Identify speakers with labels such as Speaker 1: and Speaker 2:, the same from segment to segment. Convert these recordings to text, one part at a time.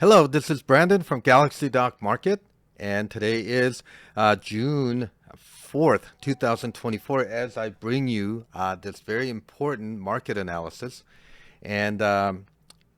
Speaker 1: Hello, this is Brandon from Galaxy Doc Market, and today is June 4th, 2024, as I bring you this very important market analysis. And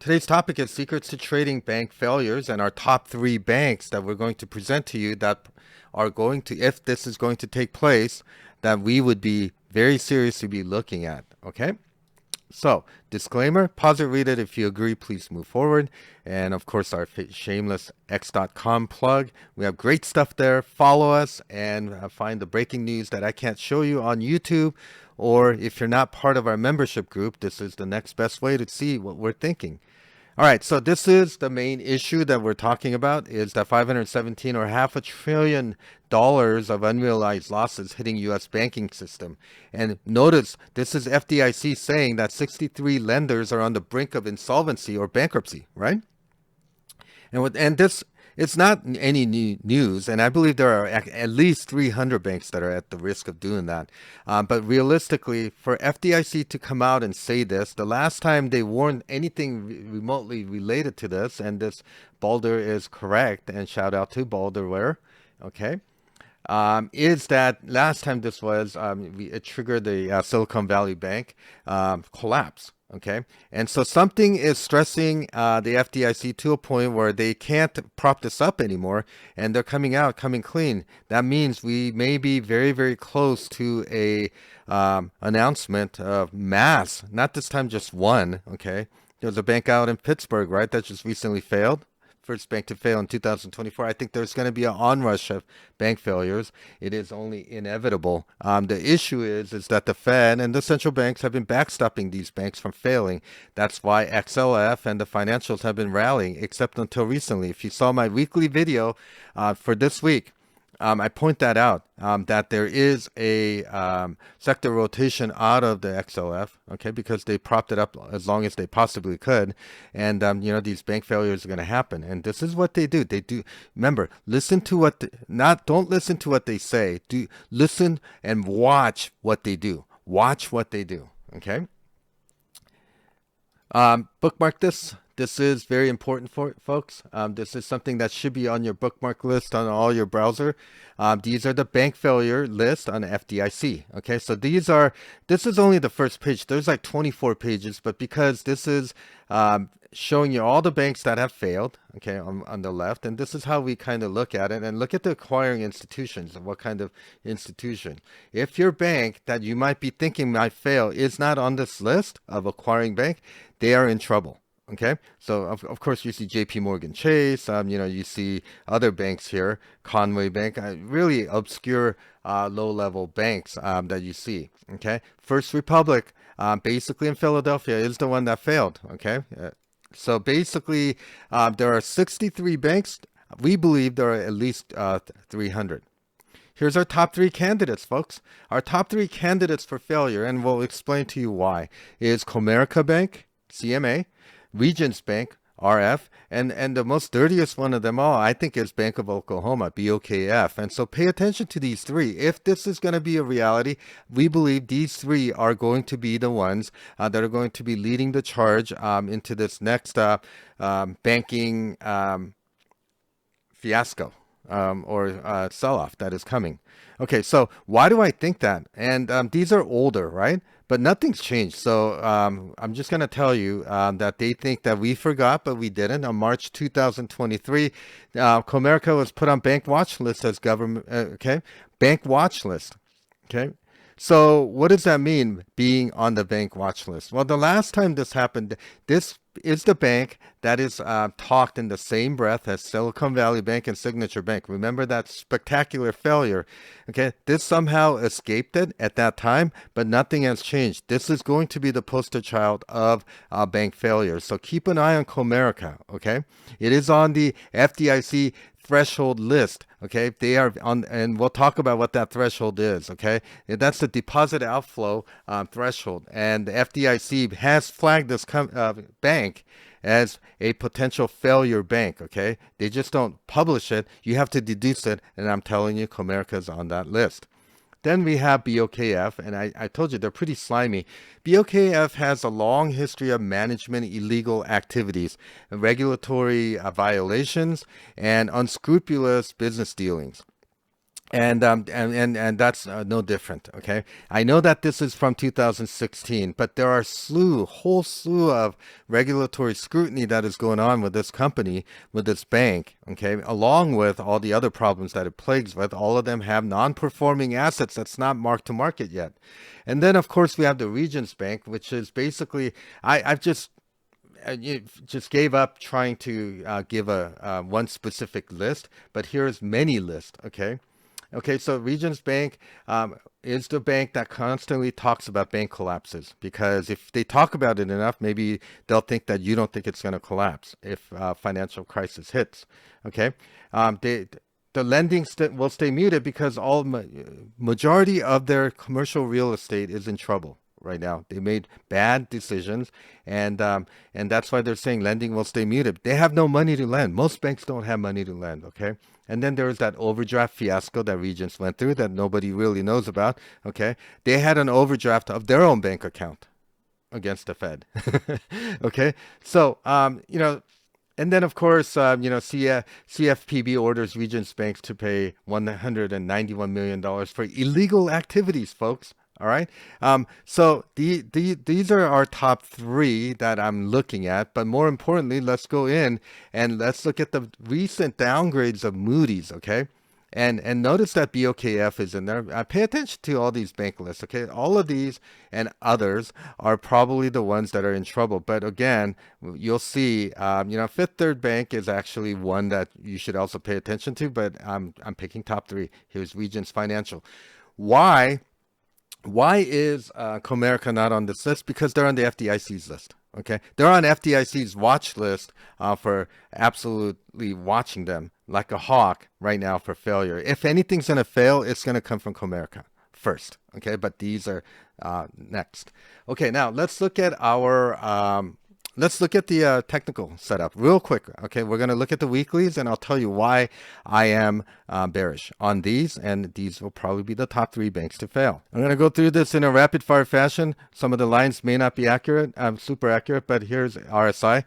Speaker 1: today's topic is secrets to trading bank failures and our top three banks that we're going to present to you that are going to, if this is going to take place, that we would be very seriously be looking at. Okay? So, disclaimer, pause it, read it. If you agree, please move forward. And of course, our shameless x.com plug. We have great stuff there. Follow us and find the breaking news that I can't show you on YouTube. Or if you're not part of our membership group, this is the next best way to see what we're thinking. All right, so this is the main issue that we're talking about is that 517 or half $500 billion of unrealized losses hitting U.S. banking system. And notice this is FDIC saying that 63 lenders are on the brink of insolvency or bankruptcy, right? And this it's not any new news, and I believe there are at least 300 banks that are at the risk of doing that. But realistically, for FDIC to come out and say this, the last time they warned anything remotely related to this, and this Boulder is correct, and shout out to Boulderware, okay, is that last time this was, it triggered the Silicon Valley Bank collapse. Okay, and so something is stressing the FDIC to a point where they can't prop this up anymore, and they're coming clean. That means we may be very, very close to a announcement of mass, not this time just one. Okay, there's a bank out in Pittsburgh, right, that just recently failed. First bank to fail in 2024. I think there's going to be an onrush of bank failures. It is only inevitable. The issue is that the Fed and the central banks have been backstopping these banks from failing. That's why XLF and the financials have been rallying, except until recently. If you saw my weekly video for this week, I point that out, that there is a sector rotation out of the XLF, okay, because they propped it up as long as they possibly could. And, these bank failures are going to happen. And this is what they do. Remember, listen to don't listen to what they say. Listen and watch what they do. Watch what they do, okay? Bookmark this. This is very important for folks. This is something that should be on your bookmark list on all your browser. These are the bank failure list on FDIC. Okay, so this is only the first page. There's like 24 pages, but because this is showing you all the banks that have failed, okay, on the left, and this is how we kind of look at it, and look at the acquiring institutions, what kind of institution. If your bank that you might be thinking might fail is not on this list of acquiring bank, they are in trouble. Okay, so of course you see JP Morgan Chase, you see other banks here, Conway Bank, really obscure low-level banks that you see. Okay, First Republic, basically in Philadelphia, is the one that failed. Okay, so basically there are 63 banks. We believe there are at least 300. Here's our top three candidates, folks. Our top three candidates for failure, and we'll explain to you why, is Comerica Bank, CMA, Regions Bank, RF, and the most dirtiest one of them all, I think, is Bank of Oklahoma, BOKF. And so pay attention to these three. If this is going to be a reality, we believe these three are going to be the ones that are going to be leading the charge into this next banking fiasco or sell-off that is coming. Okay, so why do I think that? And these are older, right? But nothing's changed. So I'm just going to tell you that they think that we forgot, but we didn't. On March 2023, Comerica was put on bank watch list as government, okay? Bank watch list, okay? So what does that mean, being on the bank watch list? Well, the last time this happened, this is the bank that is talked in the same breath as Silicon Valley Bank and Signature Bank. Remember that spectacular failure? Okay, this somehow escaped it at that time, but nothing has changed. This is going to be the poster child of bank failure. So keep an eye on Comerica, okay? It is on the FDIC threshold list. Okay, they are on, and we'll talk about what that threshold is. Okay, that's the deposit outflow threshold, and the FDIC has flagged this bank as a potential failure bank. Okay, they just don't publish it. You have to deduce it, and I'm telling you, Comerica is on that list. Then we have BOKF, and I told you they're pretty slimy. BOKF has a long history of management illegal activities, regulatory violations, and unscrupulous business dealings. And that's no different. Okay, I know that this is from 2016, but there are whole slew of regulatory scrutiny that is going on with this company, with this bank. Okay, along with all the other problems that it plagues with. All of them have non-performing assets that's not marked to market yet. And then of course we have the Regions Bank, which is basically I've just gave up trying to give a one specific list, but here's many list. Okay. Okay, so Regions Bank is the bank that constantly talks about bank collapses, because if they talk about it enough, maybe they'll think that you don't think it's going to collapse if financial crisis hits. Okay, the lending will stay muted because majority of their commercial real estate is in trouble right now. They made bad decisions, and that's why they're saying lending will stay muted. They have no money to lend. Most banks don't have money to lend. Okay. And then there was that overdraft fiasco that Regions went through that nobody really knows about. Okay. They had an overdraft of their own bank account against the Fed. Okay. So, and then of course, CFPB orders Regions banks to pay $191 million for illegal activities, folks. All right. So these are our top three that I'm looking at. But more importantly, let's go in and let's look at the recent downgrades of Moody's. Okay. And notice that BOKF is in there. Pay attention to all these bank lists. Okay. All of these and others are probably the ones that are in trouble. But again, you'll see, Fifth Third Bank is actually one that you should also pay attention to. But I'm picking top three. Here's Regions Financial. Why? Why is Comerica not on this list? Because they're on the FDIC's list. Okay, they're on FDIC's watch list for absolutely watching them like a hawk right now for failure. If anything's going to fail, it's going to come from Comerica first. Okay, but these are next. Okay, now let's look at our let's look at the technical setup real quick. Okay, we're going to look at the weeklies, and I'll tell you why I am bearish on these, and these will probably be the top three banks to fail. I'm going to go through this in a rapid fire fashion. Some of the lines may not be accurate, super accurate, but here's RSI,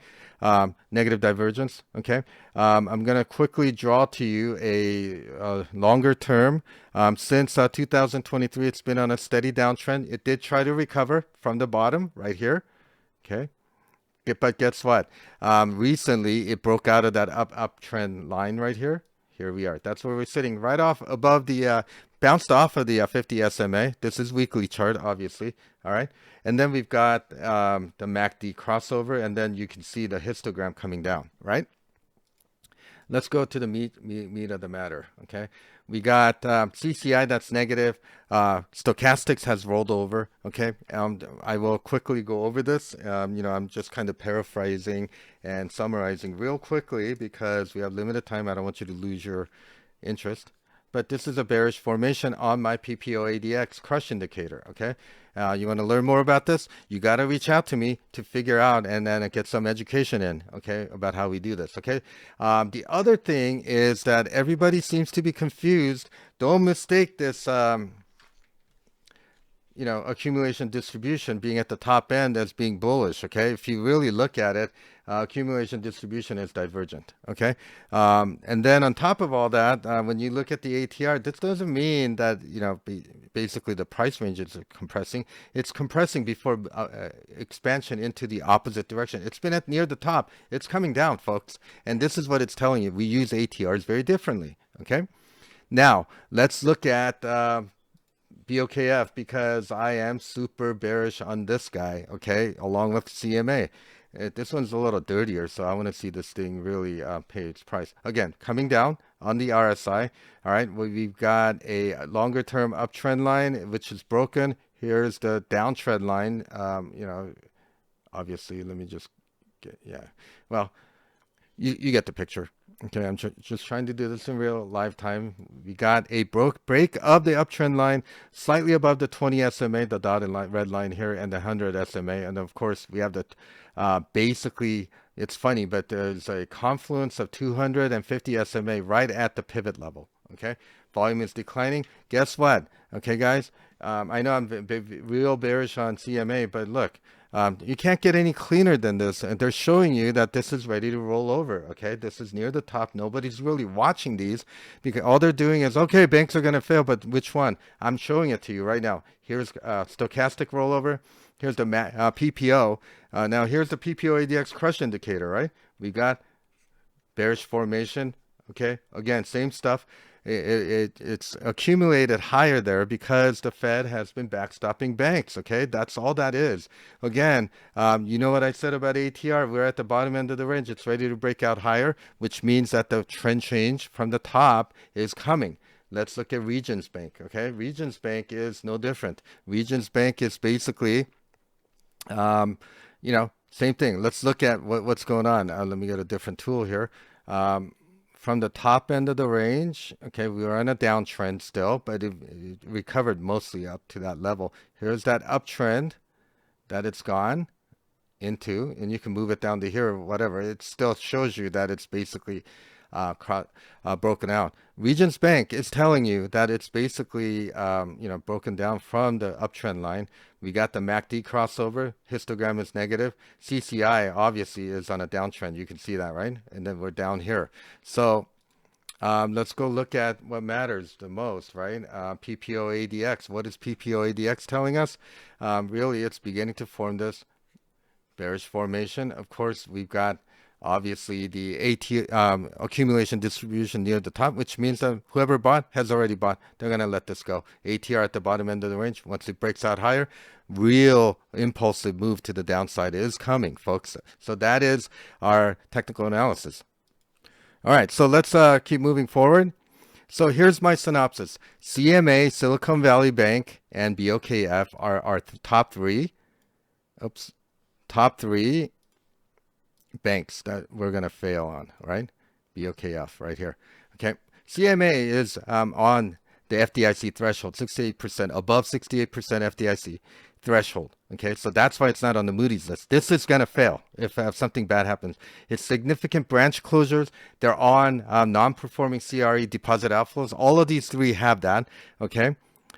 Speaker 1: negative divergence. Okay, I'm going to quickly draw to you a longer term. Since 2023, it's been on a steady downtrend. It did try to recover from the bottom right here. Okay. But guess what? Recently, it broke out of that uptrend line right here. Here we are. That's where we're sitting, right off above the, bounced off of the 50 SMA. This is weekly chart, obviously. All right. And then we've got the MACD crossover, and then you can see the histogram coming down, right? Let's go to the meat of the matter. Okay. We got CCI that's negative. Stochastics has rolled over. Okay. I will quickly go over this. I'm just kind of paraphrasing and summarizing real quickly because we have limited time. I don't want you to lose your interest. But this is a bearish formation on my PPO ADX crush indicator. Okay. You want to learn more about this? You got to reach out to me to figure out and then get some education in, okay, about how we do this, okay? The other thing is that everybody seems to be confused. Don't mistake this, accumulation distribution being at the top end as being bullish, okay? If you really look at it, accumulation distribution is divergent, okay? And then on top of all that, when you look at the ATR, this doesn't mean that, basically the price range is compressing. It's compressing before expansion into the opposite direction. It's been at near the top. It's coming down, folks. And this is what it's telling you. We use ATRs very differently, okay? Now, let's look at BOKF because I am super bearish on this guy, okay, along with CMA. This one's a little dirtier, so I want to see this thing really pay its price. Again, coming down on the RSI. All right, we've got a longer term uptrend line, which is broken. Here's the downtrend line. Obviously, let me just get, well, you get the picture. Okay, I'm just trying to do this in real live time. We got a break of the uptrend line slightly above the 20 SMA, the dotted line, red line here, and the 100 SMA. And of course, we have the basically, it's funny, but there's a confluence of 250 SMA right at the pivot level. Okay, volume is declining. Guess what? Okay, guys. I know I'm real bearish on CMA, but look, you can't get any cleaner than this. And they're showing you that this is ready to roll over. Okay, this is near the top. Nobody's really watching these because all they're doing is, okay, banks are going to fail, but which one? I'm showing it to you right now. Here's stochastic rollover. Here's the PPO. Now here's the PPO ADX crush indicator, right? We got bearish formation. Okay, again, same stuff. It's accumulated higher there because the Fed has been backstopping banks. Okay, that's all that is. Again, you know what I said about ATR? We're at the bottom end of the range. It's ready to break out higher, which means that the trend change from the top is coming. Let's look at Regions Bank. Okay, Regions Bank is no different. Regions Bank is basically, same thing. Let's look at what's going on. Let me get a different tool here. From the top end of the range, okay, we were on a downtrend still, but it recovered mostly up to that level. Here's that uptrend that it's gone into, and you can move it down to here or whatever. It still shows you that it's basically broken out. Regions Bank is telling you that it's basically broken down from the uptrend line. We got the MACD crossover. Histogram is negative. CCI obviously is on a downtrend. You can see that, right? And then we're down here. So let's go look at what matters the most, right? PPO ADX. What is PPO ADX telling us? Really, it's beginning to form this bearish formation. Of course, we've got obviously the accumulation distribution near the top, which means that whoever bought has already bought. They're going to let this go. ATR at the bottom end of the range. Once it breaks out higher, real impulsive move to the downside is coming, folks. So that is our technical analysis. All right, so let's keep moving forward. So here's my synopsis. CMA, Silicon Valley Bank, and BOKF are our top three. Top three banks that we're going to fail on, right? BOKF right here. Okay. CMA is on the FDIC threshold, 68%, above 68% FDIC threshold. Okay, so that's why it's not on the Moody's list. This is going to fail if something bad happens. It's significant branch closures. They're on non-performing CRE deposit outflows. All of these three have that. Okay,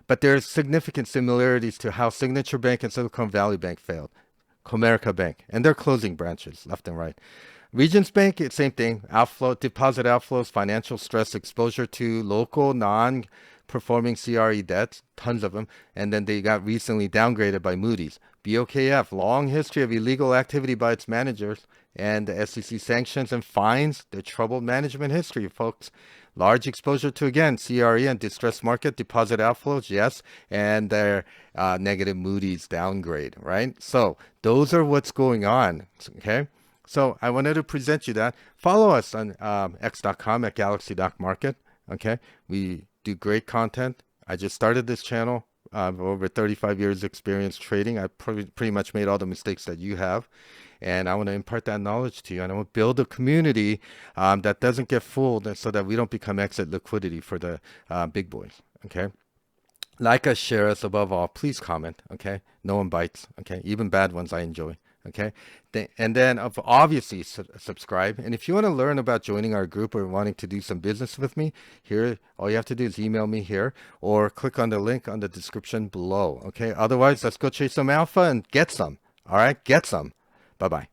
Speaker 1: but there's significant similarities to how Signature Bank and Silicon Valley Bank failed. Comerica Bank, and they're closing branches left and right. Regions Bank, it's same thing. Outflow, deposit outflows, financial stress, exposure to local non-performing CRE debts, tons of them, and then they got recently downgraded by Moody's. BOKF, long history of illegal activity by its managers, and the SEC sanctions and fines, their troubled management history, folks. Large exposure to, again, CRE and distressed market, deposit outflows, yes, and their negative Moody's downgrade, right? So those are what's going on, okay? So I wanted to present you that. Follow us on x.com at galaxy.market, okay? We do great content. I just started this channel. Over 35 years experience trading. I pretty much made all the mistakes that you have. And I want to impart that knowledge to you. And I want to build a community that doesn't get fooled so that we don't become exit liquidity for the big boys. Okay. Like us, share us, above all. Please comment. Okay. No one bites. Okay. Even bad ones I enjoy. Okay. And then obviously subscribe. And if you want to learn about joining our group or wanting to do some business with me, here, all you have to do is email me here or click on the link on the description below. Okay. Otherwise, let's go chase some alpha and get some. All right. Get some. Bye-bye.